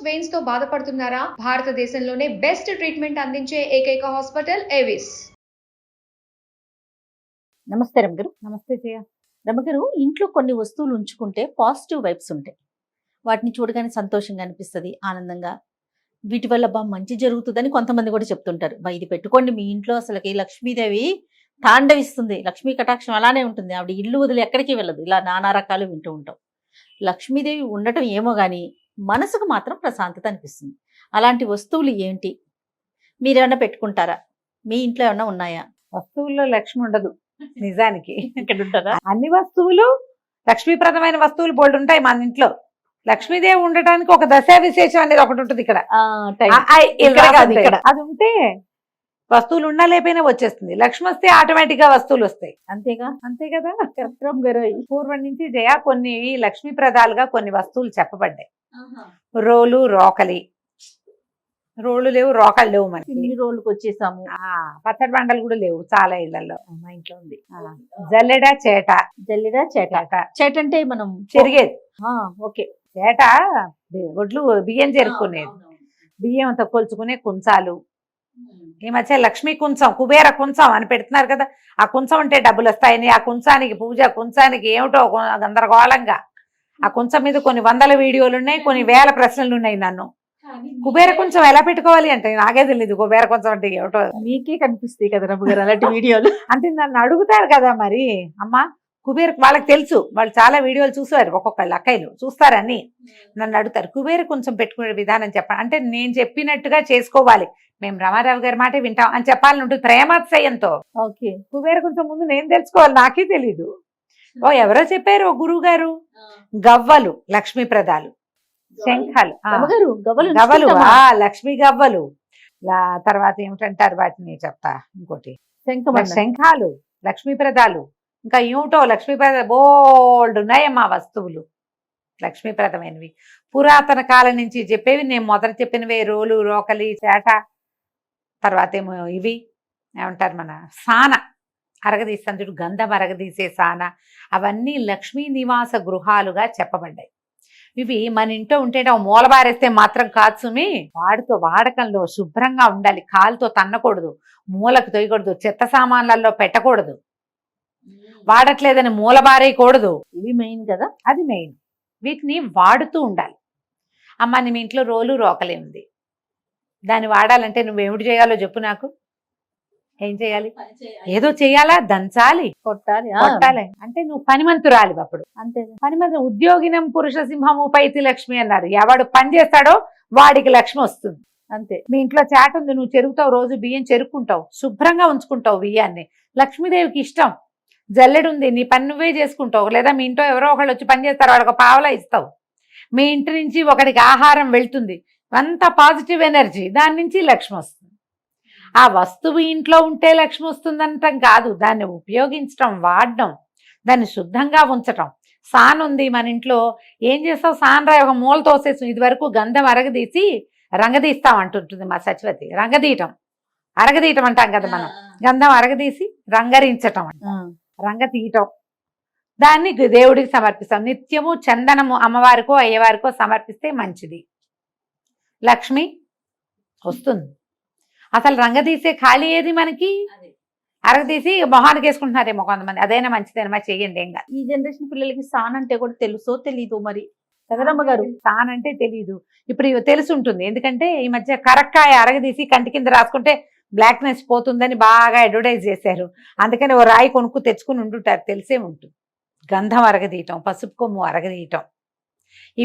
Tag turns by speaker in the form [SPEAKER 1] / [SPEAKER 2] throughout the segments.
[SPEAKER 1] Veins తో బాధపడుతున్నారా? భారతదేశంలోనే బెస్ట్ ట్రీట్మెంట్ అందించే ఏకైక హాస్పిటల్ ఏవిస్.
[SPEAKER 2] నమస్తే రమగారు.
[SPEAKER 3] నమస్తే జయ.
[SPEAKER 2] రమగారు, ఇంట్లో కొన్ని వస్తువులు ఉంచుకుంటే పాజిటివ్ వైబ్స్ ఉంటాయి. వాటిని చూడగానే సంతోషంగా అనిపిస్తుంది, ఆనందంగా. వీటి వల్ల మంచి జరుగుతుందని కొంతమంది కూడా చెప్తుంటారు. ఇది పెట్టుకోండి, మీ ఇంట్లో అసలుకి లక్ష్మీదేవి తాండవిస్తుంది, లక్ష్మీ కటాక్షం అలానే ఉంటుంది, ఆవిడ ఇల్లు వదిలి ఎక్కడికి వెళ్ళదు. ఇలా నానా రకాలు వింటూ ఉంటాం. లక్ష్మీదేవి ఉండటం ఏమో కానీ మనసుకు మాత్రం ప్రశాంతత అనిపిస్తుంది. అలాంటి వస్తువులు ఏంటి? మీరేమన్నా పెట్టుకుంటారా? మీ ఇంట్లో ఏమన్నా ఉన్నాయా?
[SPEAKER 3] వస్తువుల్లో లక్ష్మి ఉండదు నిజానికి.
[SPEAKER 2] ఇక్కడ ఉంటారా?
[SPEAKER 3] అన్ని వస్తువులు లక్ష్మీప్రదమైన వస్తువులు బోల్డ్ ఉంటాయి మన ఇంట్లో. లక్ష్మీదేవి ఉండటానికి ఒక దశా విశేషం అనేది ఒకటి ఉంటుంది ఇక్కడ. అది ఉంటే వస్తువులు ఉన్నా లేకపోయినా వచ్చేస్తుంది. లక్ష్మి వస్తే ఆటోమేటిక్ గా వస్తువులు వస్తాయి. అంతే కదా. పూర్వం నుంచి జయ కొన్ని లక్ష్మీప్రదాలుగా కొన్ని వస్తువులు చెప్పబడ్డాయి. రోలు, రోకలి. రోళ్ళు లేవు, రోకలు లేవు, మనకి
[SPEAKER 2] రోళ్ళకి వచ్చేసాము.
[SPEAKER 3] పచ్చడి బండలు కూడా లేవు చాలా ఇళ్లలో.
[SPEAKER 2] మా ఇంట్లో ఉంది.
[SPEAKER 3] జల్లెడ, చేట.
[SPEAKER 2] చేట అంటే మనం
[SPEAKER 3] చెరిగేది.
[SPEAKER 2] ఓకే.
[SPEAKER 3] చేట ఒడ్లు బియ్యం చెరుక్కునేది, బియ్యం అంతా కొలుచుకునే కుంచాలు. ఈ మధ్య లక్ష్మీ కుంచం, కుబేర కుంచం అని పెడుతున్నారు కదా. ఆ కుంచం ఉంటే డబ్బులు వస్తాయని, ఆ కుంచానికి పూజ, కుంచానికి ఏమిటో గందరగోళంగా. ఆ కుంచం మీద కొన్ని వందల వీడియోలు ఉన్నాయి, కొన్ని వేల ప్రశ్నలు ఉన్నాయి. నన్ను కుబేర కుంచం ఎలా పెట్టుకోవాలి అంటే నాకే తెలియదు. కుబేర కుంచం అంటే ఏమిటో
[SPEAKER 2] మీకే కనిపిస్తాయి కదా రమ్మ గారు అలాంటి వీడియోలు.
[SPEAKER 3] అంటే నన్ను అడుగుతారు కదా, మరి అమ్మ కుబేర వాళ్ళకి తెలుసు, వాళ్ళు చాలా వీడియోలు చూసారు, ఒక్కొక్కళ్ళు అక్కయ్యలు చూస్తారని నన్ను అడుగుతారు. కుబేర కుంచం పెట్టుకునే విధానం చెప్పండి అంటే నేను చెప్పినట్టుగా చేసుకోవాలి, మేము రామారావు గారి మాట వింటాం అని చెప్పాలని ఉంటుంది ప్రేమాతిశయంతో.
[SPEAKER 2] ఓకే.
[SPEAKER 3] కుబేర కుంచం ముందు నేను తెలుసుకోవాలి, నాకే తెలీదు. ఎవరో చెప్పారు, ఓ గురువు గారు. గవ్వలు లక్ష్మీప్రదాలు, శంఖాలు, గవ్వలు లక్ష్మీ గవ్వలు. తర్వాత ఏమిటంటారు వాటిని చెప్తా. ఇంకోటి శంఖాలు లక్ష్మీప్రదాలు. ఇంకా ఏమిటో లక్ష్మీప్రద బోల్డ్ ఉన్నాయమ్మా వస్తువులు లక్ష్మీప్రదమైనవి. పురాతన కాలం నుంచి చెప్పేవి నేను మొదట చెప్పినవే రోలు, రోకలి, చేట. తర్వాత ఏమో ఇవి ఏమంటారు మన సాన అరగదీస్తాను చూడు, గంధం అరగదీసే సాన. అవన్నీ లక్ష్మీ నివాస గృహాలుగా చెప్పబడ్డాయి. ఇవి మన ఇంట్లో ఉంటే మూలబారేస్తే మాత్రం కాదు సుమి, వాడకంలో శుభ్రంగా ఉండాలి. కాలుతో తన్నకూడదు, మూలకు తొయ్యకూడదు, చెత్త సామాన్లలో పెట్టకూడదు, వాడట్లేదని మూలబారేయకూడదు.
[SPEAKER 2] ఇవి మెయిన్ కదా.
[SPEAKER 3] అది మెయిన్. వీటిని వాడుతూ ఉండాలి. అమ్మ నీ ఇంట్లో రోలు, రోకలే ఉంది, దాన్ని వాడాలంటే నువ్వేమిటి చేయాలో చెప్పు నాకు. ఏం చేయాలి? ఏదో చేయాలా, దంచాలి, కొట్టాలి. అంటే నువ్వు పనిమంతురాలి. అప్పుడు
[SPEAKER 2] అంతే.
[SPEAKER 3] పనిమంతు ఉద్యోగినం పురుష సింహము పైతి లక్ష్మి అన్నారు. ఎవడు పని చేస్తాడో వాడికి లక్ష్మి వస్తుంది.
[SPEAKER 2] అంతే.
[SPEAKER 3] మీ ఇంట్లో చేట ఉంది, నువ్వు చెరుకుతావు, రోజు బియ్యం చెరుక్కుంటావు, శుభ్రంగా ఉంచుకుంటావు బియ్యాన్ని, లక్ష్మీదేవికి ఇష్టం. జల్లెడుంది, నీ పని నువ్వే చేసుకుంటావు, లేదా మీ ఇంట్లో ఎవరో ఒకళ్ళు వచ్చి పని చేస్తారు, వాళ్ళకి పావలా ఇస్తావు. మీ ఇంటి నుంచి ఒకడికి ఆహారం వెళ్తుంది, అంత పాజిటివ్ ఎనర్జీ, దాని నుంచి లక్ష్మి వస్తుంది. ఆ వస్తువు ఇంట్లో ఉంటే లక్ష్మి వస్తుందంటాం కాదు, దాన్ని ఉపయోగించటం, వాడడం, దాన్ని శుద్ధంగా ఉంచటం. సాన్ ఉంది మన ఇంట్లో, ఏం చేస్తావు? సాన్ రాయి ఒక మూల తోసేసి, ఇది వరకు గంధం అరగదీసి రంగదీస్తాం అంటుంటుంది మా సచివతి. అరగదీయటం అంటాం కదా మనం. గంధం అరగదీసి రంగరించటం అంట, రంగ తీయటం. దాన్ని దేవుడికి సమర్పిస్తాం. నిత్యము చందనము అమ్మవారికో అయ్యవారికో సమర్పిస్తే మంచిది, లక్ష్మి వస్తుంది. అసలు రంగదీసే ఖాళీ ఏది మనకి? అరగదీసి మొహానికి వేసుకుంటున్నారేమో కొంతమంది, అదైనా మంచిదేనమ్మా, చెయ్యండి. ఏం కాదు.
[SPEAKER 2] ఈ జనరేషన్ పిల్లలకి సాన్ అంటే కూడా తెలుసో తెలీదు మరి కదరమ్మ గారు.
[SPEAKER 3] సాన్ అంటే తెలీదు, ఇప్పుడు తెలిసి ఉంటుంది. ఎందుకంటే ఈ మధ్య కరక్కాయ అరగదీసి కంటి కింద రాసుకుంటే బ్లాక్నెస్ పోతుందని బాగా అడ్వర్టైజ్ చేశారు. అందుకని ఓ రాయి కొనుక్కు తెచ్చుకుని ఉంటుంటారు, తెలిసే ఉంటుంది. గంధం అరగదీయటం, పసుపు కొమ్ము అరగదీయటం,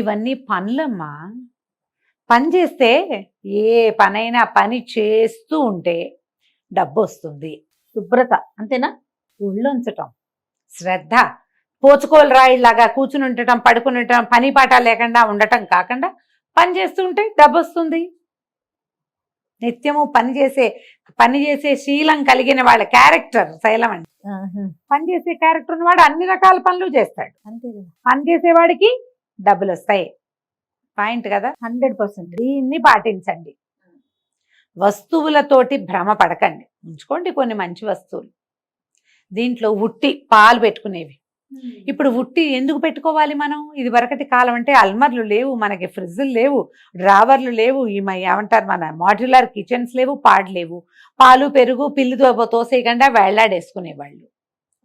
[SPEAKER 3] ఇవన్నీ పనులమ్మా. పని చేస్తే ఏ పనైనా పని చేస్తూ ఉంటే డబ్బు వస్తుంది.
[SPEAKER 2] శుభ్రత అంతేనా?
[SPEAKER 3] ఒళ్ళొంచటం, శ్రద్ధ, పోచుకోలు రాయిలాగా కూర్చుని ఉండటం, పడుకుని ఉండటం, పని పాట లేకుండా ఉండటం కాకుండా పని చేస్తూ ఉంటే డబ్బు వస్తుంది. నిత్యము పనిచేసే శీలం కలిగిన వాళ్ళ క్యారెక్టర్ శైలం అండి. పనిచేసే క్యారెక్టర్ ఉన్నవాడు అన్ని రకాల పనులు చేస్తాడు.
[SPEAKER 2] అంతే.
[SPEAKER 3] పని చేసేవాడికి డబ్బులు వస్తాయి. పాయింట్ కదా.
[SPEAKER 2] 100%.
[SPEAKER 3] దీన్ని పాటించండి. వస్తువులతోటి భ్రమ పడకండి, ఉంచుకోండి కొన్ని మంచి వస్తువులు. దీంట్లో ఉట్టి పాలు పెట్టుకునేవి, ఇప్పుడు ఉట్టి ఎందుకు పెట్టుకోవాలి మనం? ఇది వరకటి కాలం అంటే అల్మర్లు లేవు, మనకి ఫ్రిడ్జ్లు లేవు, డ్రావర్లు లేవు, ఏమంటారు మన మాడ్యులర్ కిచెన్స్ లేవు, లేవు. పాలు పెరుగు పిల్లితో తోసేయకుండా వేళ్లాడేసుకునేవాళ్ళు.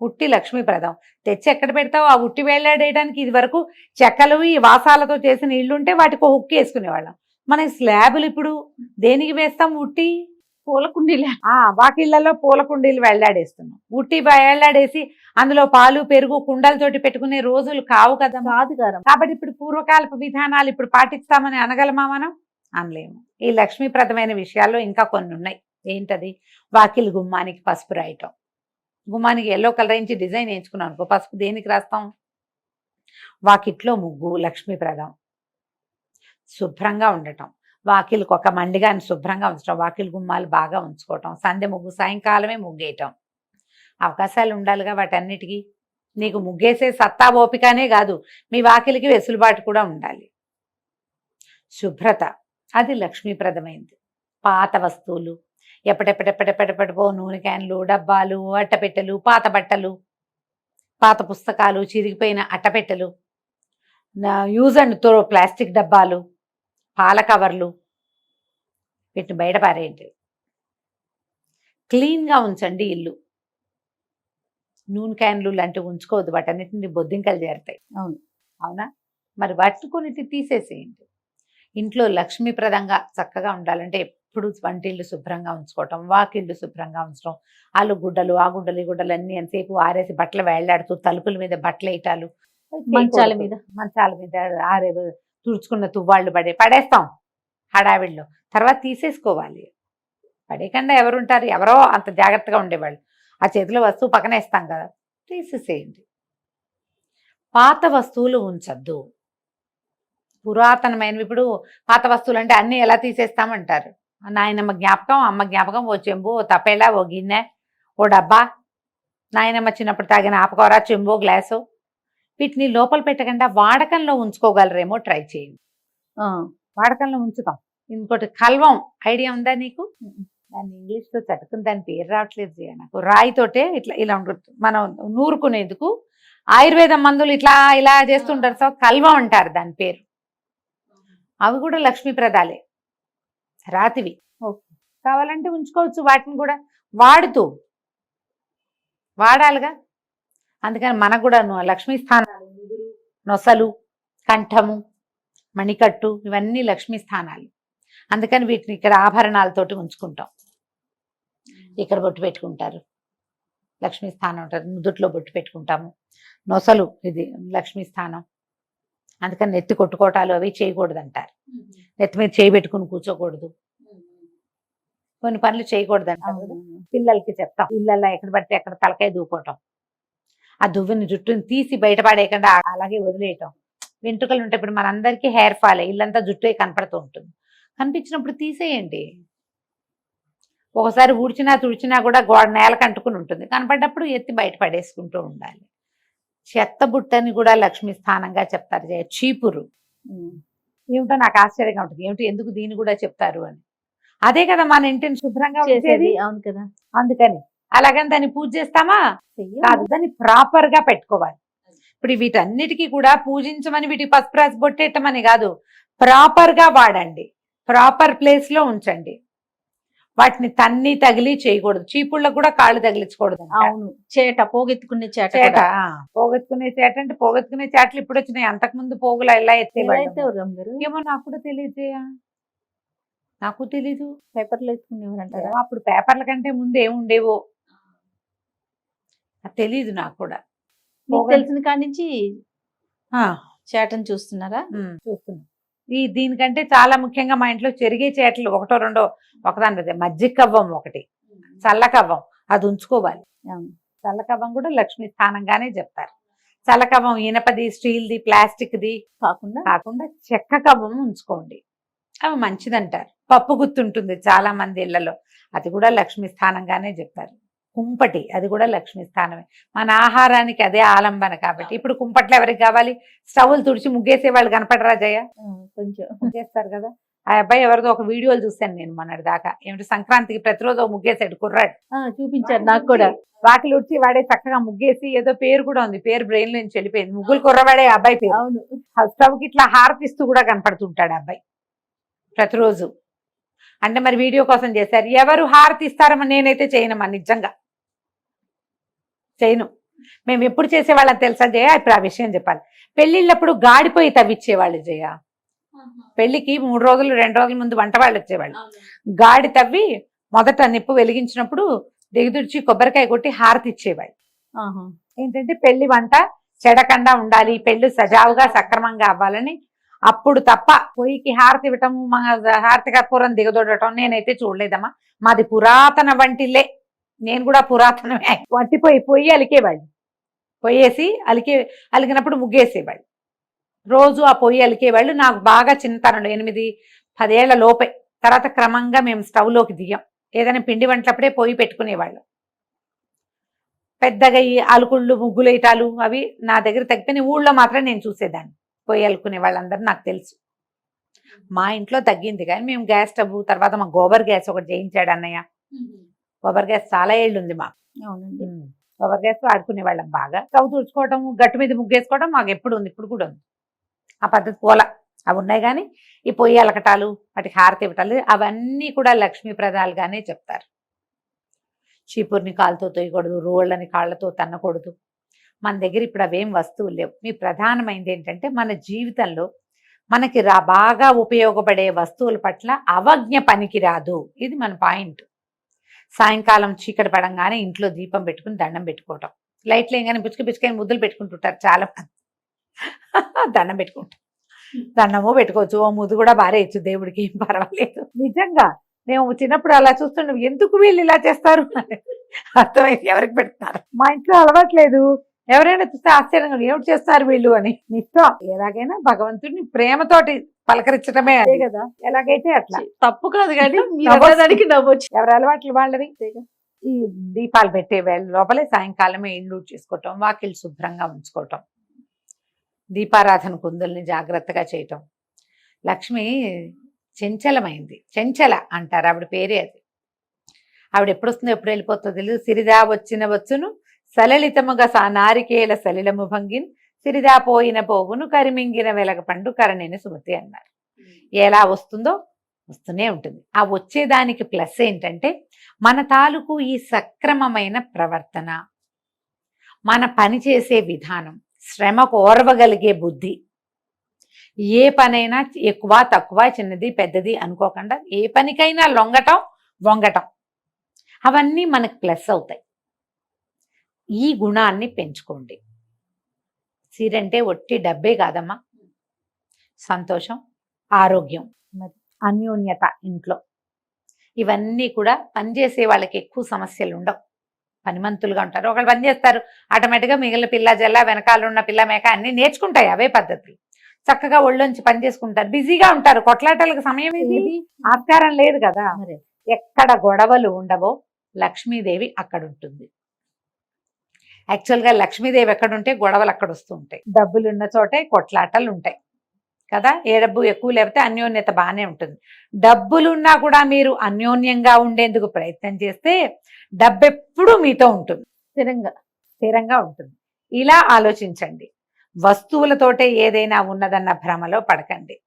[SPEAKER 3] ఉట్టి లక్ష్మీప్రదం తెచ్చి ఎక్కడ పెడతావు? ఆ ఉట్టి వేళ్లాడేయడానికి ఇది వరకు చెక్కలు ఈ వాసాలతో చేసిన ఇళ్ళు ఉంటే వాటికి ఒక హుక్కి వేసుకునేవాళ్ళం. మన స్లాబులు ఇప్పుడు దేనికి వేస్తాం? ఉట్టి
[SPEAKER 2] పూల కుండీలే.
[SPEAKER 3] వాకిళ్లలో పూల కుండీలు వేళ్లాడేస్తున్నాం. ఉట్టి వేళ్లాడేసి అందులో పాలు పెరుగు కుండలతోటి పెట్టుకునే రోజులు కావు కదా.
[SPEAKER 2] కాదు గారు.
[SPEAKER 3] కాబట్టి ఇప్పుడు పూర్వకాలపు విధానాలు ఇప్పుడు పాటిస్తామని అనగలమా మనం? అనలేము. ఈ లక్ష్మీప్రదమైన విషయాల్లో ఇంకా కొన్ని ఉన్నాయి. ఏంటది? వాకిలి గుమ్మానికి పసుపు రాయటం. గుమ్మానికి ఎల్లో కలర్ వేయించి డిజైన్ వేయించుకున్నాం అనుకో, పసుపు దేనికి రాస్తాం? వాకిట్లో ముగ్గు లక్ష్మీప్రదం. శుభ్రంగా ఉండటం, వాకిలికి ఒక మండిగాని శుభ్రంగా ఉంచడం, వాకిలి గుమ్మాలు బాగా ఉంచుకోవటం, సంధ్య ముగ్గు సాయంకాలమే ముగ్గేయటం. అవకాశాలు ఉండాలిగా వాటన్నిటికీ. నీకు ముగ్గేసే సత్తా ఓపికనే కాదు, మీ వాకిలికి వెసులుబాటు కూడా ఉండాలి. శుభ్రత అది లక్ష్మీప్రదమైంది. పాత వస్తువులు ఎప్పటెప్పటెప్పటెప్పటెప్పటిపో నూనె క్యాన్లు, డబ్బాలు, అట్టపెట్టెలు, పాత బట్టలు, పాత పుస్తకాలు, చిరిగిపోయిన అట్టపెట్టెలు, యూజ్ అండ్ త్రో ప్లాస్టిక్ డబ్బాలు, పాల కవర్లు, వీటిని బయట పారేయండి. క్లీన్గా ఉంచండి ఇల్లు. నూనె క్యాన్లు లాంటివి ఉంచుకోవద్దు, వాటన్నిటిని బొద్దింకలు చేరుతాయి. అవునా? మరి వాటిని కొన్నిటి తీసేసేయండి. ఇంట్లో లక్ష్మీప్రదంగా చక్కగా ఉండాలంటే ఎప్పుడు వంటిల్లు శుభ్రంగా ఉంచుకోవటం, వాకిళ్ళు శుభ్రంగా ఉంచడం, ఆలు గుడ్డలు ఆ గుడ్డలు ఈ గుడ్డలు అన్నీ ఎంతసేపు ఆరేసి బట్టలు వేళ్లాడుతూ తలుపుల మీద బట్టలు వేయటాలు, మంచాల మీద ఆరే తుడుచుకున్న తువ్వాళ్ళు పడేస్తాం హడావిడిలో. తర్వాత తీసేసుకోవాలి. పడేయకుండా ఎవరుంటారు? ఎవరో అంత జాగ్రత్తగా ఉండేవాళ్ళు. ఆ చేతిలో వస్తువు పక్కనేస్తాం కదా, తీసేసేయండి. పాత వస్తువులు ఉంచద్దు. పురాతనమైనవి. ఇప్పుడు పాత వస్తువులు అంటే అన్నీ ఎలా తీసేస్తామంటారు. నాయనమ్మ జ్ఞాపకం, అమ్మ జ్ఞాపకం, ఓ చెంబు, ఓ తపేలా, ఓ గిన్నె, ఓ డబ్బా, నాయనమ్మ చిన్నప్పుడు తాగిన ఆపకూర, చెంబు, గ్లాసు, వీటిని లోపల పెట్టకుండా వాడకంలో ఉంచుకోగలరేమో ట్రై చేయండి. వాడకంలో ఉంచుతాం. ఇంకోటి కల్వం ఐడియా ఉందా నీకు? దాన్ని ఇంగ్లీష్లో చట్టుకుని దాని పేరు రావట్లేదు నాకు. రాయితోటే ఇట్లా ఇలా ఉంటుంది, మనం నూరుకునేందుకు ఆయుర్వేదం మందులు ఇట్లా ఇలా చేస్తుంటారు. సో కల్వం అంటారు దాని పేరు. అవి కూడా లక్ష్మీప్రదాలే, రాతివి. కావాలంటే ఉంచుకోవచ్చు. వాటిని కూడా వాడాలిగా. అందుకని మనకు కూడా లక్ష్మీ స్థానాలు, నొసలు, కంఠము, మణికట్టు, ఇవన్నీ లక్ష్మీ స్థానాలు. అందుకని వీటిని ఇక్కడ ఆభరణాలతోటి ఉంచుకుంటాం. ఇక్కడ బొట్టు పెట్టుకుంటారు, లక్ష్మీ స్థానం ఉంటారు. నుదుట్లో బొట్టు పెట్టుకుంటాము. నొసలు ఇది లక్ష్మీ స్థానం. అందుకని నెత్తి కొట్టుకోవటాలు అవి చేయకూడదు అంటారు. నెత్తి మీద చేయి పెట్టుకుని కూర్చోకూడదు, కొన్ని పనులు చేయకూడదు అంటారు. పిల్లలకి చెప్తాం, ఇళ్ళల్లో ఎక్కడ పడితే అక్కడ తలకాయ దూకోవటం, ఆ దువ్వుని జుట్టుని తీసి బయటపడేయకుండా అలాగే వదిలేయటం. వెంట్రుకలు ఉంటే ఇప్పుడు మనందరికీ హెయిర్ ఫాల్, ఇల్లంతా జుట్టు కనపడుతూ ఉంటుంది. కనిపించినప్పుడు తీసేయండి. ఒకసారి ఊడ్చినా తుడిచినా కూడా నేలకు అంటుకుని ఉంటుంది. కనపడ్డప్పుడు ఎత్తి బయట పడేసుకుంటూ ఉండాలి. చెత్త బుట్టని కూడా లక్ష్మీ స్థానంగా చెప్తారు. చీపురు ఏమిటో నాకు ఆశ్చర్యంగా ఉంటుంది, ఏమిటి ఎందుకు దీన్ని కూడా చెప్తారు అని. అదే కదా మన ఇంటిని శుభ్రంగా ఉండేది.
[SPEAKER 2] అవును కదా.
[SPEAKER 3] అందుకని అలాగని దాన్ని పూజ చేస్తామా? కాదు, దాన్ని ప్రాపర్ గా పెట్టుకోవాలి. ఇప్పుడు వీటన్నిటికీ కూడా పూజించమని, వీటికి పసుపు రాసి బొట్టేయటమని కాదు, ప్రాపర్ గా వాడండి, ప్రాపర్ ప్లేస్ లో ఉంచండి. వాటిని తన్ని తగిలి చేయకూడదు. చీపుళ్ళకు కూడా కాళ్ళు తగిలించకూడదు.
[SPEAKER 2] అవును, చేట పోగెత్తుకునే చేట.
[SPEAKER 3] పోగెత్తుకునే చేట అంటే పోగెత్తుకునే చేటలు ఇప్పుడు వచ్చినాయి. అంతకుముందు పోగులు ఎలా ఎత్తేవాళ్ళు ఏమో నాకు కూడా తెలియదు. నాకు తెలీదు.
[SPEAKER 2] పేపర్లు ఎత్తుకునేవారు అంటారా?
[SPEAKER 3] అప్పుడు పేపర్ల కంటే ముందు ఏముండేవో తెలీదు నాకు కూడా.
[SPEAKER 2] తెలిసిన కాడి నుంచి చేటను చూస్తున్నారా?
[SPEAKER 3] చూస్తున్నా. దీనికంటే చాలా ముఖ్యంగా మా ఇంట్లో చెరిగే చేటలు ఒకటో రెండో, ఒకదాని మజ్జిగ కవ్వం ఒకటి, చల్లకవ్వం, అది ఉంచుకోవాలి. చల్లకవ్వం కూడా లక్ష్మీ స్థానంగానే చెప్తారు. చల్లకవ్వం ఇనపది, స్టీల్ది, ప్లాస్టిక్ది కాకుండా చెక్క కవ్వం ఉంచుకోండి, అవి మంచిదంటారు. పప్పు గుర్తుంటుంది చాలా మంది ఇళ్లలో, అది కూడా లక్ష్మీ స్థానంగానే చెప్తారు. కుంపటి అది కూడా లక్ష్మీ స్థానమే. మన ఆహారానికి అదే ఆలంబన కాబట్టి. ఇప్పుడు కుంపట్లు ఎవరికి కావాలి? స్టవ్లు తుడిచి ముగ్గేసే వాళ్ళు కనపడరా జయ?
[SPEAKER 2] కొంచెం
[SPEAKER 3] ముగ్గేస్తారు కదా. ఆ అబ్బాయి ఎవరిదో ఒక వీడియోలు చూశాను నేను మొన్నటి దాకా. ఏమిటి సంక్రాంతికి ప్రతిరోజు ఒక ముగ్గేసాడు కుర్రాడు.
[SPEAKER 2] చూపించారు నాకు కూడా.
[SPEAKER 3] వాకిలి ఉడిచి వాడే చక్కగా ముగ్గేసి, ఏదో పేరు కూడా ఉంది, పేరు బ్రెయిన్ నుంచి వెళ్ళిపోయింది. ముగ్గులు కుర్రవాడే ఆ అబ్బాయి పేరు.
[SPEAKER 2] అవును.
[SPEAKER 3] స్టవ్ కి ఇట్లా హారతిస్తూ కూడా కనపడుతుంటాడు ఆ అబ్బాయి ప్రతిరోజు. అంటే మరి వీడియో కోసం చేశారు. ఎవరు హారతి ఇస్తారమ్మా? నేనైతే చేయనమ్మా, నిజంగా చేయను. మేము ఎప్పుడు చేసేవాళ్ళం తెలుసా జయ? ఇప్పుడు ఆ విషయం చెప్పాలి. పెళ్లిళ్ళప్పుడు గాడిపోయి తవ్విచ్చేవాళ్ళు జయ. పెళ్లికి 3 రోజులు 2 రోజుల ముందు వంట వాళ్ళు వచ్చేవాళ్ళు. గాడి తవ్వి మొదట నిప్పు వెలిగించినప్పుడు దిగుదుడిచి కొబ్బరికాయ కొట్టి హారతి ఇచ్చేవాళ్ళు. ఏంటంటే పెళ్లి వంట చెడకుండా ఉండాలి, పెళ్లి సజావుగా సక్రమంగా అవ్వాలని. అప్పుడు తప్ప పొయ్యికి హారతి ఇవ్వటం, హారతి కర్పూరం దిగదొడటం నేనైతే చూడలేదమ్మా. మాది పురాతన వంటిల్లే, నేను కూడా పురాతనమే. పొయ్యి అలికేవాళ్ళు, పొయ్యేసి అలికినప్పుడు ముగ్గేసేవాళ్ళు. రోజు ఆ పొయ్యి అలికేవాళ్ళు. నాకు బాగా చిన్నతనంలో 8-10 ఏళ్ల లోపే. తర్వాత క్రమంగా మేము స్టవ్లోకి దిగాం. ఏదైనా పిండి వంటలప్పుడే పొయ్యి పెట్టుకునేవాళ్ళు. పెద్దగా ఈ అలుకుళ్ళు ముగ్గులేయటాలు అవి నా దగ్గర తగ్గిపోయిన. ఊళ్ళో మాత్రం నేను చూసేదాన్ని పొయ్యి అలుకునే వాళ్ళందరూ నాకు తెలుసు. మా ఇంట్లో తగ్గింది కానీ మేము గ్యాస్ స్టవ్, తర్వాత మా గోబర్ గ్యాస్ ఒకటి చేయించాడు అన్నయ్య. గోబర్ గ్యాస్ చాలా ఏళ్ళు ఉంది మాకు.
[SPEAKER 2] అవునండి.
[SPEAKER 3] గోబర్ గ్యాస్ వాడుకునే వాళ్ళం బాగా. స్టవ్ తుడుచుకోవటం, గట్టు మీద ముగ్గేసుకోవడం మాకు ఎప్పుడు ఉంది, ఇప్పుడు కూడా ఉంది ఆ పద్ధతి. పోల అవి ఉన్నాయి కానీ ఈ పొయ్యి అలకటాలు, వాటికి హారతి ఇవ్వటాలు అవన్నీ కూడా లక్ష్మీప్రదాలుగానే చెప్తారు. చీపుర్ని కాళ్ళతో తొయ్యకూడదు, రోళ్ళని కాళ్ళతో తన్నకూడదు. మన దగ్గర ఇప్పుడు అవేం వస్తువులు లేవు. మీ ప్రధానమైనది ఏంటంటే మన జీవితంలో మనకి బాగా ఉపయోగపడే వస్తువుల పట్ల అవజ్ఞ పనికి రాదు. ఇది మన పాయింట్. సాయంకాలం చీకటి పడంగానే ఇంట్లో దీపం పెట్టుకుని దండం పెట్టుకోవటం. లైట్లు వేయగానే పిచ్చుకని ముద్దులు పెట్టుకుంటుంటారు చాలా మంది. దండం పెట్టుకుంటారు. దండము పెట్టుకోవచ్చు, ఓ ముద్దు కూడా బారేయచ్చు, దేవుడికి ఏం పర్వాలేదు. నిజంగా మేము చిన్నప్పుడు అలా చూస్తున్నాం, ఎందుకు వీళ్ళు ఇలా చేస్తారు అర్థమైంది. ఎవరికి పెడుతున్నారు? మా ఇంట్లో అలవాట్లేదు. ఎవరైనా చూస్తే ఆశ్చర్యంగా ఏమిటి చేస్తారు వీళ్ళు అని. ఇష్టం ఎలాగైనా భగవంతుడిని ప్రేమతోటి పలకరించడమే అదే కదా. ఎలాగైతే అట్లా
[SPEAKER 2] తప్పు కాదు కానీ మీరు నవ్వచ్చు.
[SPEAKER 3] ఎవరి అలవాట్లు వాళ్ళవి. ఈ దీపాలు పెట్టే వేళ లోపలే సాయంకాలమే ఇల్లు చేసుకోవటం, వాకిళ్ళు శుభ్రంగా ఉంచుకోవటం, దీపారాధన కుందుల్ని జాగ్రత్తగా చేయటం. లక్ష్మి చంచలమైంది, చెంచల అంటారు ఆవిడ పేరే అది. ఆవిడ ఎప్పుడు వస్తుందో ఎప్పుడు వెళ్ళిపోతుందో తెలియదు. సిరిదా వచ్చిన వచ్చును సలలితముగా నారికేల సలిలము భంగిన్, సిరిదా పోయిన పోగును కరిమింగిన వెలగ పండు కరణిని సుమతి అన్నారు. ఎలా వస్తుందో వస్తూనే ఉంటుంది. ఆ వచ్చేదానికి ప్లస్ ఏంటంటే మన తాలూకు ఈ సక్రమమైన ప్రవర్తన, మన పని చేసే విధానం, శ్రమకు ఓర్వగలిగే బుద్ధి, ఏ పనైనా ఎక్కువ తక్కువ చిన్నది పెద్దది అనుకోకుండా ఏ పనికైనా లొంగటం వంగటం, అవన్నీ మనకు ప్లస్ అవుతాయి. ఈ గుణాన్ని పెంచుకోండి. సిరంటే ఒట్టి డబ్బే కాదమ్మా, సంతోషం, ఆరోగ్యం, అన్యోన్యత ఇంట్లో, ఇవన్నీ కూడా పనిచేసే వాళ్ళకి ఎక్కువ సమస్యలు ఉండవు. పనిమంతులుగా ఉంటారు. ఒకళ్ళు పని చేస్తారు, ఆటోమేటిక్గా మిగిలిన పిల్ల జల్ల వెనకాల ఉన్న పిల్ల మేక అన్ని నేర్చుకుంటాయి. అవే పద్ధతులు. చక్కగా ఒళ్ళొంచి పని చేసుకుంటారు, బిజీగా ఉంటారు. కొట్లాటలకు సమయం ఏది, ఆస్కారం లేదు కదా. ఎక్కడ గొడవలు ఉండవో లక్ష్మీదేవి అక్కడ ఉంటుంది. యాక్చువల్గా లక్ష్మీదేవి ఎక్కడుంటే గొడవలు అక్కడ వస్తూ ఉంటాయి. డబ్బులున్న చోటే కొట్లాటలు ఉంటాయి కదా. ఏ డబ్బు ఎక్కువ లేకపోతే అన్యోన్యత బాగానే ఉంటుంది. డబ్బులున్నా కూడా మీరు అన్యోన్యంగా ఉండేందుకు ప్రయత్నం చేస్తే డబ్బు ఎప్పుడూ మీతో ఉంటుంది, స్థిరంగా ఉంటుంది. ఇలా ఆలోచించండి. వస్తువులతోటే ఏదైనా ఉన్నదన్న భ్రమలో పడకండి.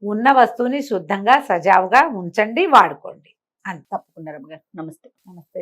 [SPEAKER 3] ఉన్న వస్తువుని శుద్ధంగా సజావుగా ఉంచండి, వాడుకోండి. అని
[SPEAKER 2] తప్పకుండా రమ్మ గారు. నమస్తే.
[SPEAKER 3] నమస్తే.